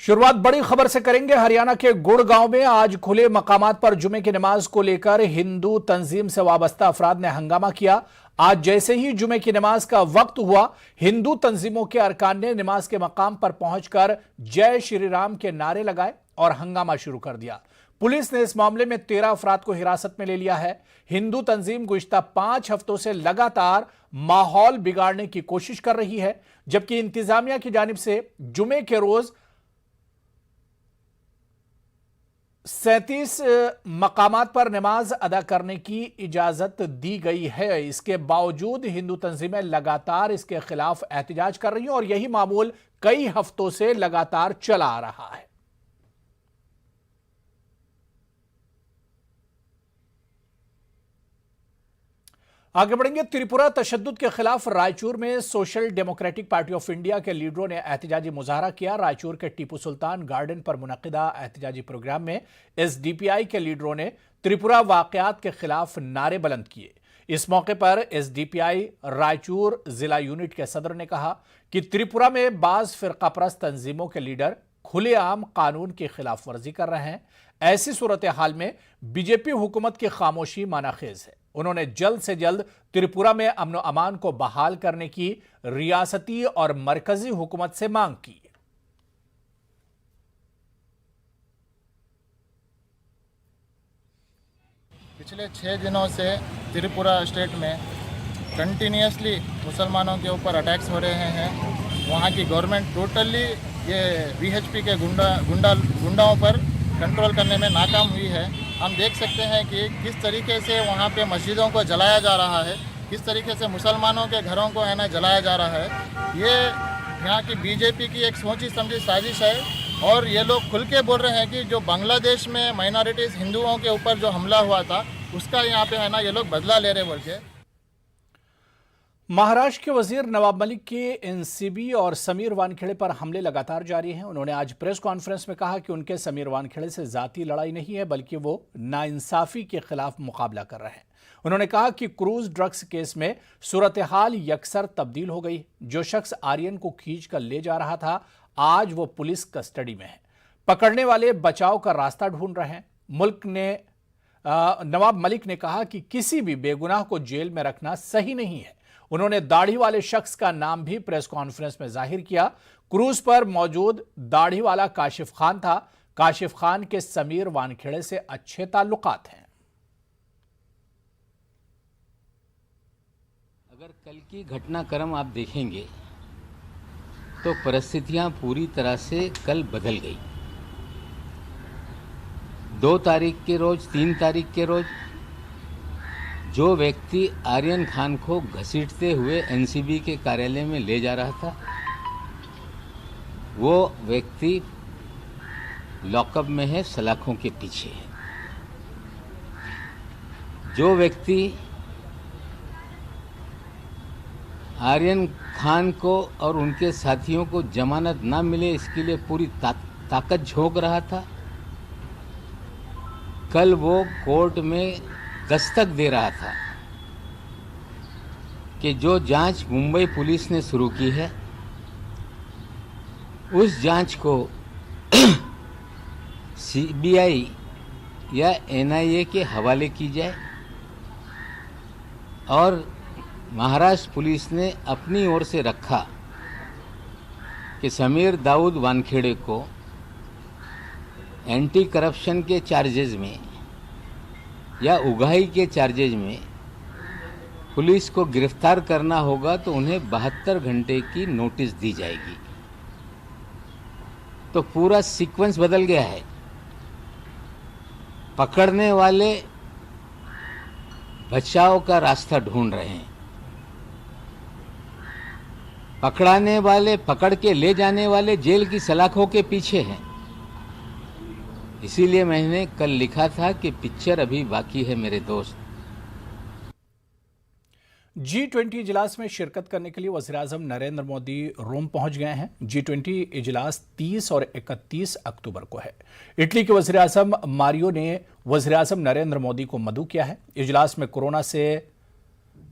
शुरुआत बड़ी खबर से करेंगे। हरियाणा के गुड़गांव में आज खुले मकामात पर जुमे की नमाज को लेकर हिंदू तंजीम से वाबस्ता अफराद ने हंगामा किया। आज जैसे ही जुमे की नमाज का वक्त हुआ, हिंदू तंजीमों के अरकान ने नमाज के मकाम पर पहुंचकर जय श्री राम के नारे लगाए और हंगामा शुरू कर दिया। पुलिस ने इस मामले में 13 अफराद को हिरासत में ले लिया है। हिंदू तंजीम गुज़िश्ता 5 हफ्तों से लगातार माहौल बिगाड़ने की कोशिश कर रही है, जबकि इंतजामिया की जानिब से जुमे के रोज 37 मकामात पर नमाज अदा करने की इजाजत दी गई है। इसके बावजूद हिंदू तंजीमें लगातार इसके खिलाफ एहतजाज कर रही हैं और यही मामूल कई हफ्तों से लगातार चला आ रहा है। आगे बढ़ेंगे। त्रिपुरा तशद्दुद के खिलाफ रायचूर में social democratic party of India के लीडरों ने एहतजाजी मुजाहरा किया। रायचूर के टीपू सुल्तान गार्डन पर मुनक्किदा एहतजाजी प्रोग्राम में एसडीपीआई के लीडरों ने त्रिपुरा वाकयात के खिलाफ नारे बुलंद किए। इस मौके पर एसडीपीआई रायचूर जिला यूनिट के सदर ने कहा कि त्रिपुरा में बाज फिरकापरस्त तंजीमों के लीडर खुलेआम कानून की खिलाफ वर्जी कर रहे हैं। ऐसी सूरत हाल में बीजेपी हुकूमत की खामोशी मानाखेज है। उन्होंने जल्द से जल्द त्रिपुरा में अमन अमान को बहाल करने की रियासती और मरकजी हुकूमत से मांग की। पिछले 6 दिनों से त्रिपुरा स्टेट में कंटिन्यूसली मुसलमानों के ऊपर अटैक्स हो रहे हैं। वहाँ की गवर्नमेंट टोटली ये वीएचपी के गुंडाओं पर कंट्रोल करने में नाकाम हुई है। हम देख सकते हैं कि किस तरीके से वहाँ पे मस्जिदों को जलाया जा रहा है, किस तरीके से मुसलमानों के घरों को है ना जलाया जा रहा है। ये यहाँ की बीजेपी की एक सोची समझी साजिश है और ये लोग खुल के बोल रहे हैं कि जो बांग्लादेश में माइनॉरिटीज़ हिंदुओं के ऊपर जो हमला हुआ था उसका यहाँ पे है ना ये लोग बदला ले रहे बोल के। महाराष्ट्र के वजीर नवाब मलिक के एनसीबी और समीर वानखेड़े पर हमले लगातार जारी हैं। उन्होंने आज प्रेस कॉन्फ्रेंस में कहा कि उनके समीर वानखेड़े से जाती लड़ाई नहीं है, बल्कि वो नाइंसाफी के खिलाफ मुकाबला कर रहे हैं। उन्होंने कहा कि क्रूज ड्रग्स केस में सूरत हाल यकसर तब्दील हो गई। जो शख्स आर्यन को खींच कर ले जा रहा था, आज वो पुलिस कस्टडी में है। पकड़ने वाले बचाव का रास्ता ढूंढ रहे हैं। नवाब मलिक ने कहा कि किसी भी बेगुनाह को जेल में रखना सही नहीं है। उन्होंने दाढ़ी वाले शख्स का नाम भी प्रेस कॉन्फ्रेंस में जाहिर किया। क्रूज पर मौजूद दाढ़ी वाला काशिफ खान था। काशिफ खान के समीर वानखेड़े से अच्छे ताल्लुकात हैं। अगर कल की घटनाक्रम आप देखेंगे तो परिस्थितियां पूरी तरह से कल बदल गई। 2 तारीख के रोज, 3 तारीख के रोज जो व्यक्ति आर्यन खान को घसीटते हुए एनसीबी के कार्यालय में ले जा रहा था, वो व्यक्ति लॉकअप में है, सलाखों के पीछे है। जो व्यक्ति आर्यन खान को और उनके साथियों को जमानत ना मिले इसके लिए पूरी ताकत झोंक रहा था, कल वो कोर्ट में दस्तक दे रहा था कि जो जांच मुंबई पुलिस ने शुरू की है उस जांच को सीबीआई या एनआईए के हवाले की जाए। और महाराष्ट्र पुलिस ने अपनी ओर से रखा कि समीर दाऊद वानखेड़े को एंटी करप्शन के चार्जेज में या उगाही के चार्जेज में पुलिस को गिरफ्तार करना होगा तो उन्हें 72 घंटे की नोटिस दी जाएगी। तो पूरा सीक्वेंस बदल गया है। पकड़ने वाले बचाव का रास्ता ढूंढ रहे हैं, पकड़ाने वाले, पकड़ के ले जाने वाले जेल की सलाखों के पीछे हैं। इसीलिए मैंने कल लिखा था कि पिक्चर अभी बाकी है मेरे दोस्त। G20 इजलास में शिरकत करने के लिए वज़ीर-ए-आज़म नरेंद्र मोदी रोम पहुंच गए हैं। G20 इजलास 30 और 31 अक्टूबर को है। इटली के वज़ीर-ए-आज़म मारियो ने वज़ीर-ए-आज़म नरेंद्र मोदी को मदऊ किया है। इजलास में कोरोना से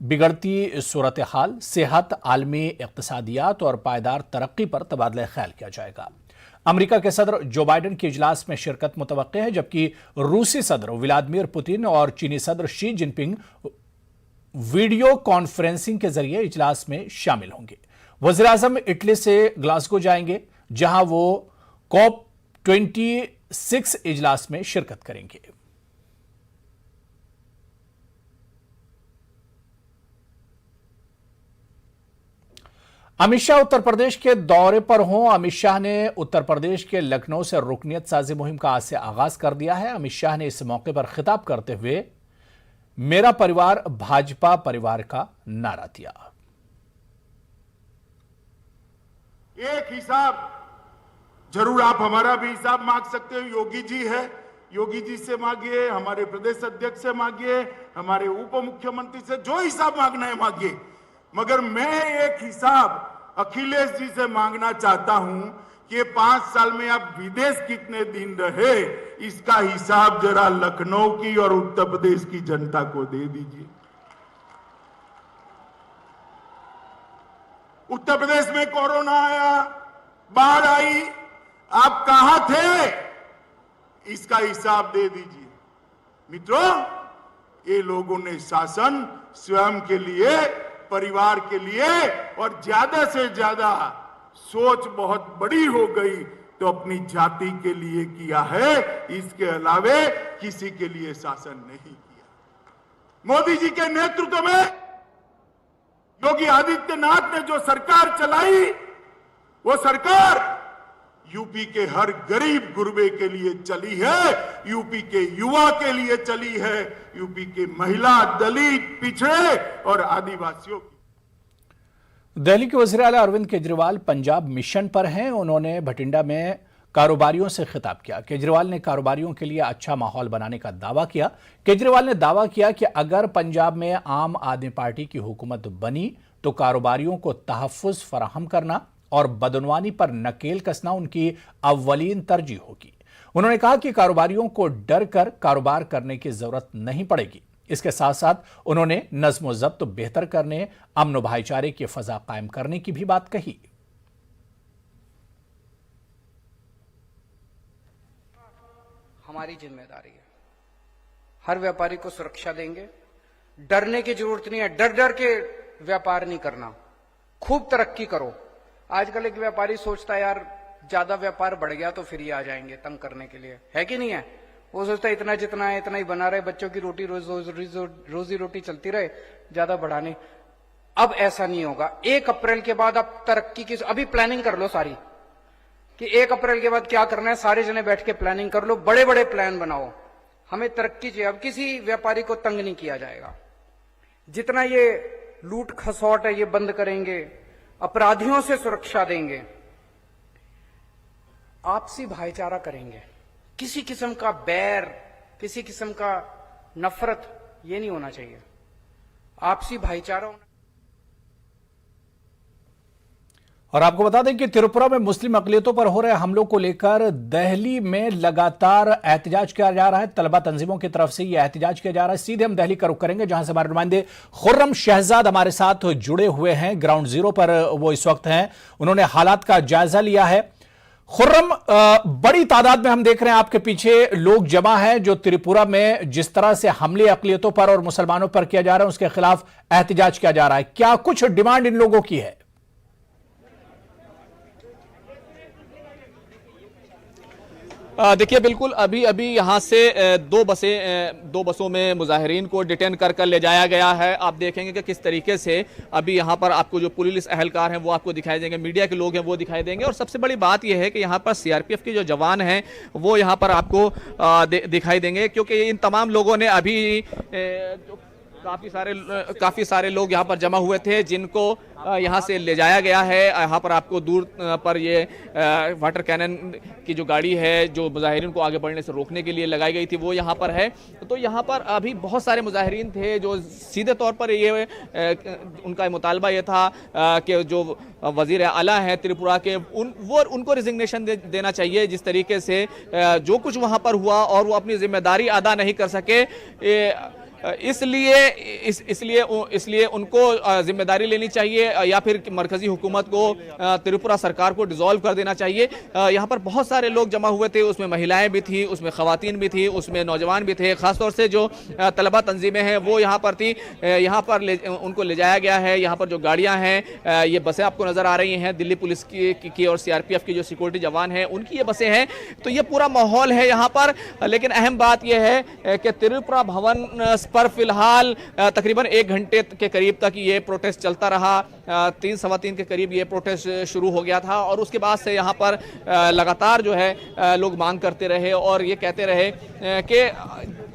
बिगड़ती सूरत हाल, सेहत, आलमी इक़्तिसादियात और पायदार तरक्की पर तबादला ख्याल किया जाएगा। अमेरिका के सदर जो बाइडेन के इजलास में शिरकत मुतवक्के है, जबकि रूसी सदर व्लादिमीर पुतिन और चीनी सदर शी जिनपिंग वीडियो कॉन्फ्रेंसिंग के जरिए इजलास में शामिल होंगे। वज़ीर आज़म इटली से ग्लासगो जाएंगे, जहां वो COP26 इजलास में शिरकत करेंगे। अमित शाह उत्तर प्रदेश के दौरे पर हों। अमित शाह ने उत्तर प्रदेश के लखनऊ से रुकनियत साजी मुहिम का आज से आगाज कर दिया है। अमित शाह ने इस मौके पर खिताब करते हुए मेरा परिवार भाजपा परिवार का नारा दिया। एक हिसाब जरूर आप हमारा भी हिसाब मांग सकते हो। योगी जी है, योगी जी से मांगिए, हमारे प्रदेश अध्यक्ष से मांगिए, हमारे उप मुख्यमंत्री से, जो हिसाब मांगना है मांगिए। मगर मैं एक हिसाब अखिलेश जी से मांगना चाहता हूं कि 5 साल में आप विदेश कितने दिन रहे, इसका हिसाब जरा लखनऊ की और उत्तर प्रदेश की जनता को दे दीजिए। उत्तर प्रदेश में कोरोना आया, बाढ़ आई, आप कहां थे, इसका हिसाब दे दीजिए। मित्रों, ये लोगों ने शासन स्वयं के लिए, परिवार के लिए और ज्यादा से ज्यादा सोच बहुत बड़ी हो गई तो अपनी जाति के लिए किया है, इसके अलावे किसी के लिए शासन नहीं किया। मोदी जी के नेतृत्व में योगी आदित्यनाथ ने जो सरकार चलाई, वो सरकार यूपी के हर गरीब गुरबे के लिए चली है, यूपी के युवा के लिए चली है, यूपी के महिला, दलित, पिछड़े और आदिवासियों की। दिल्ली के वज़ीर आला अरविंद केजरीवाल पंजाब मिशन पर हैं। उन्होंने भटिंडा में कारोबारियों से खिताब किया। केजरीवाल ने कारोबारियों के लिए अच्छा माहौल बनाने का दावा किया। केजरीवाल ने दावा किया कि अगर पंजाब में आम आदमी पार्टी की हुकूमत बनी तो कारोबारियों को तहफ़्फ़ुज़ फराहम करना और बदनवानी पर नकेल कसना उनकी अव्वलीन तरजीह होगी। उन्होंने कहा कि कारोबारियों को डर कर कारोबार करने की जरूरत नहीं पड़ेगी। इसके साथ साथ उन्होंने नज़्म ज़ब्त बेहतर करने, अमन व भाईचारे की फजा कायम करने की भी बात कही। हमारी जिम्मेदारी है, हर व्यापारी को सुरक्षा देंगे। डरने की जरूरत नहीं है, डर डर के व्यापार नहीं करना, खूब तरक्की करो। आजकल एक व्यापारी सोचता है यार ज्यादा व्यापार बढ़ गया तो फिर ये आ जाएंगे तंग करने के लिए, है कि नहीं है? वो सोचता है इतना जितना है इतना ही बना रहे, बच्चों की रोटी रोजी रोटी चलती रहे, ज्यादा बढ़ाने। अब ऐसा नहीं होगा। 1 अप्रैल के बाद आप तरक्की की अभी प्लानिंग कर लो सारी, कि 1 अप्रैल के बाद क्या करना है, सारे जने बैठ के प्लानिंग कर लो, बड़े बड़े प्लान बनाओ। हमें तरक्की चाहिए। अब किसी व्यापारी को तंग नहीं किया जाएगा। जितना ये लूट खसौट है ये बंद करेंगे, अपराधियों से सुरक्षा देंगे, आपसी भाईचारा करेंगे। किसी किस्म का बैर, किसी किस्म का नफरत ये नहीं होना चाहिए। आपसी भाईचारा होना। और आपको बता दें कि त्रिपुरा में मुस्लिम अक़लियतों पर हो रहे हमलों को लेकर दिल्ली में लगातार एहतजाज किया जा रहा है। तलबा तंजीमों की तरफ से यह एहतजाज किया जा रहा है। सीधे हम दिल्ली का रुख करेंगे, जहां से हमारे नुमाइंदे खुर्रम शहजाद हमारे साथ जुड़े हुए हैं। ग्राउंड जीरो पर वो इस वक्त हैं, उन्होंने हालात का जायजा लिया है। खुर्रम, बड़ी तादाद में हम देख रहे हैं आपके पीछे लोग जमा हैं, जो त्रिपुरा में जिस तरह से हमले अक़लियतों पर और मुसलमानों पर किया जा रहा है उसके खिलाफ एहतजाज किया जा रहा है। क्या कुछ डिमांड इन लोगों की है? देखिए, बिल्कुल अभी अभी यहाँ से 2 बसों में मुजाहिरीन को डिटेन कर ले जाया गया है। आप देखेंगे कि किस तरीके से अभी यहाँ पर आपको जो पुलिस अहलकार हैं वो आपको दिखाई देंगे, मीडिया के लोग हैं वो दिखाई देंगे। और सबसे बड़ी बात यह है कि यहाँ पर CRPF के जो जवान हैं वो यहाँ पर आपको दिखाई देंगे, क्योंकि इन तमाम लोगों ने अभी काफ़ी सारे लोग यहाँ पर जमा हुए थे जिनको यहाँ से ले जाया गया है। यहाँ पर आपको दूर पर ये वाटर कैनन की जो गाड़ी है जो मुजाहिरीन को आगे बढ़ने से रोकने के लिए लगाई गई थी वो यहाँ पर है। तो यहाँ पर अभी बहुत सारे मुजाहिरीन थे जो सीधे तौर पर ये उनका मुतालबा ये था कि जो वज़ीर आला हैं त्रिपुरा के उनको रिजिग्नेशन देना चाहिए। जिस तरीके से जो कुछ वहाँ पर हुआ और वो अपनी जिम्मेदारी अदा नहीं कर सके, इसलिए उनको जिम्मेदारी लेनी चाहिए या फिर मरकजी हुकूमत को त्रिपुरा सरकार को डिसॉल्व कर देना चाहिए। यहाँ पर बहुत सारे लोग जमा हुए थे, उसमें महिलाएं भी थी, उसमें खवातीन भी थी, उसमें नौजवान भी थे। खासतौर से जो तलबा तंजीमें हैं वो यहाँ पर थी। यहाँ पर उनको ले जाया गया है। यहाँ पर जो गाड़ियाँ हैं, ये बसें आपको नजर आ रही हैं, दिल्ली पुलिस की और सीआरपीएफ के जो सिक्योरिटी जवान हैं उनकी ये बसें हैं। तो ये पूरा माहौल है यहाँ पर। लेकिन अहम बात यह है कि त्रिपुरा भवन पर फिलहाल तकरीबन 1 घंटे के करीब तक ये प्रोटेस्ट चलता रहा। 3 सवा 3 के करीब ये प्रोटेस्ट शुरू हो गया था और उसके बाद से यहाँ पर लगातार जो है लोग मांग करते रहे और ये कहते रहे कि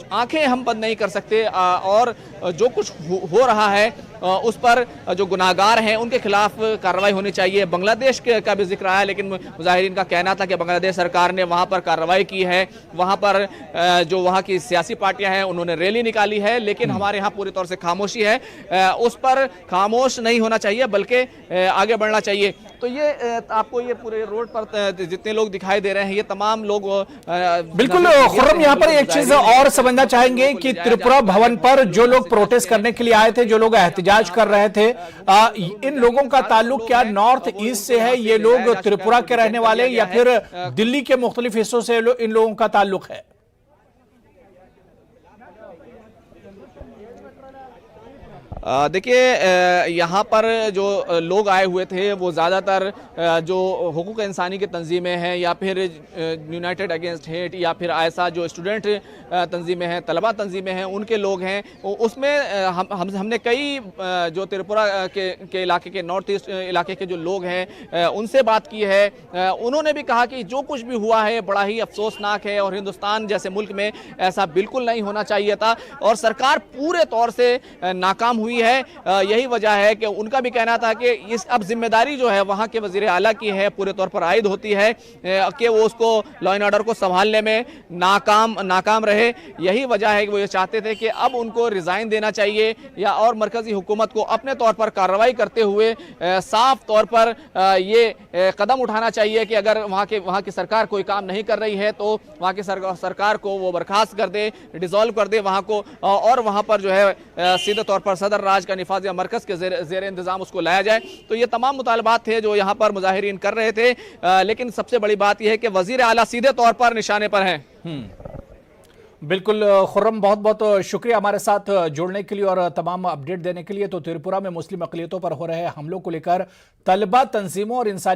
आंखें हम बंद नहीं कर सकते और जो कुछ हो रहा है उस पर जो गुनाहगार हैं उनके खिलाफ कार्रवाई होनी चाहिए। बांग्लादेश का भी जिक्र आया, लेकिन मुजाहिरीन का कहना था कि बांग्लादेश सरकार ने वहां पर कार्रवाई की है। वहां पर जो वहां की सियासी पार्टियां हैं उन्होंने रैली निकाली है, लेकिन हमारे यहाँ पूरी तौर से खामोशी है। उस पर खामोश नहीं होना चाहिए बल्कि आगे बढ़ना चाहिए। तो ये आपको ये पूरे रोड पर जितने लोग दिखाई दे रहे हैं ये तमाम लोग बिल्कुल। खुर्रम, यहाँ पर एक चीज और समझना चाहेंगे कि त्रिपुरा भवन पर जो लोग प्रोटेस्ट करने के लिए आए थे, जो लोग एहतजाज कर रहे थे, इन लोगों का ताल्लुक क्या नॉर्थ ईस्ट से है? ये लोग त्रिपुरा के रहने वाले या फिर दिल्ली के मुख्तलिफ हिस्सों से इन लोगों का ताल्लुक है? देखिए, यहाँ पर जो लोग आए हुए थे वो ज़्यादातर जो हुकूक इंसानी की तंजीमें हैं या फिर यूनाइटेड अगेंस्ट हेट या फिर ऐसा जो स्टूडेंट तंजीमें हैं, तलबा तंजीमें हैं, उनके लोग हैं। उसमें हमने कई जो त्रिपुरा के इलाके के नॉर्थ ईस्ट इलाके के जो लोग हैं उनसे बात की है। उन्होंने भी कहा कि जो कुछ भी हुआ है बड़ा ही अफसोसनाक है और हिंदुस्तान जैसे मुल्क में ऐसा बिल्कुल नहीं होना चाहिए था और सरकार पूरे तौर से नाकाम हुई है। यही वजह है कि उनका भी कहना था कि इस अब जिम्मेदारी जो है वहां के वजीर आला की है, पूरे तौर पर आयद होती है कि वो उसको लॉ एंड ऑर्डर को संभालने में नाकाम रहे। यही वजह है कि वो ये चाहते थे कि अब उनको रिजाइन देना चाहिए या और मरकजी हुकूमत को अपने तौर पर कार्रवाई करते हुए साफ तौर पर ये कदम उठाना चाहिए कि अगर वहां की सरकार कोई काम नहीं कर रही है तो वहां की सरकार को वो बर्खास्त कर दे, डिसॉल्व कर दे वहां को, और वहां पर जो है सीधे तौर पर सदर राज का निफाज या मरकज के जेर इंतजाम उसको लाया जाए। तो ये तमाम मुतालबात थे जो यहाँ पर मुजाहिरीन कर रहे थे। लेकिन सबसे बड़ी बात यह है कि वजीर आला सीधे तौर पर निशाने पर हैं। बिल्कुल खुर्रम, बहुत बहुत शुक्रिया हमारे साथ जुड़ने के लिए और तमाम अपडेट देने के लिए। तो त्रिपुरा में मुस्लिम अक़लियतों पर हो रहे हमलों को लेकर तलबा तंजीमों और इंसानी